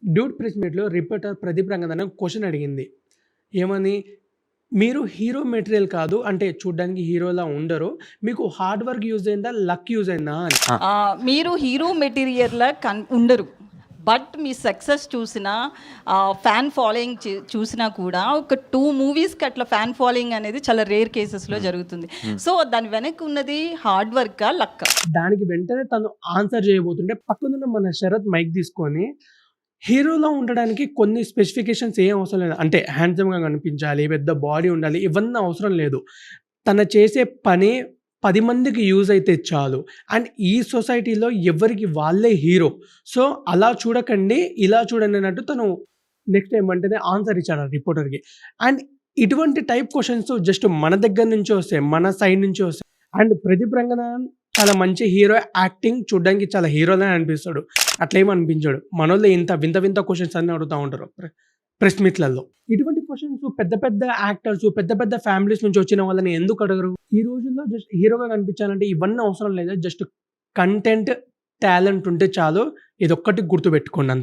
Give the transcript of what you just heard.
Dude press మీట్‌లో reporter Pradeep Ranganathan question అడిగింది. ఏమని? మీరు హీరో మెటీరియల్ కాదు. అంటే చూడ్డానికి హీరోలా ఉండరు. మీకు హార్డ్ వర్క్ యూజ్ అయిందా? లక్ యూజ్ అయిందా అని. మీరు హీరో మెటీరియల్‌లా ఉండరు. బట్ మీ సక్సెస్ చూసినా, ఫ్యాన్ ఫాలోయింగ్ చూసినా కూడా ఒక 2 మూవీస్‌కి అట్లా ఫ్యాన్ ఫాలోయింగ్ అనేది చాలా రేర్ కేసెస్‌లో జరుగుతుంది. సో, దాని వెనక ఉన్నది హార్డ్ వర్కా? లక్కా? దానికి వెంటనే తను ఆన్సర్ చేయబోతుంటే పక్కనున్న మన శరత్ మైక్ తీసుకొని హీరోలా ఉండడానికి కొన్ని స్పెసిఫికేషన్స్ ఏం అవసరం లేదు. అంటే హ్యాండ్సమ్‌గా కనిపించాలి, పెద్ద బాడీ ఉండాలి, ఇవన్నీ అవసరం లేదు. తను చేసే పని 10 మందికి యూజ్ అయితే చాలు. అండ్ ఈ సొసైటీలో ఎవరికి వాళ్ళే హీరో. సో, అలా చూడకండి, ఇలా చూడండి అన్నట్టు తను నెక్స్ట్ ఏమంటేనే ఆన్సర్ ఇచ్చాడు ఆ రిపోర్టర్‌కి. అండ్ ఇటువంటి టైప్ క్వెషన్స్ జస్ట్ మన దగ్గర నుంచే వస్తాయి. మన సైడ్ నుంచే వస్తాయి. అండ్ ప్రదీప్ రంగనాథన్ చాలా మంచి హీరో. యాక్టింగ్ చూడ్డానికి చాలా హీరోలానే అనిపిస్తాడు. అట్లేమి అనిపించడు. మనోళ్ళే ఇంత వింత వింత క్వెషన్స్ అన్నీ అడుగుతా ఉంటారు ప్రెస్ మీట్‌లలో. ఇటువంటి క్వెషన్స్ పెద్ద పెద్ద యాక్టర్స్, పెద్ద పెద్ద ఫ్యామిలీస్ నుంచి వచ్చిన వాళ్ళని ఎందుకు అడగరు? ఈ రోజుల్లో జస్ట్ హీరోగా కనిపించాలంటే ఇవన్నీ అవసరం లేదు. జస్ట్ కంటెంట్, టాలెంట్ ఉంటే చాలు. ఇదొక్కటి గుర్తుపెట్టుకోండి అంతే.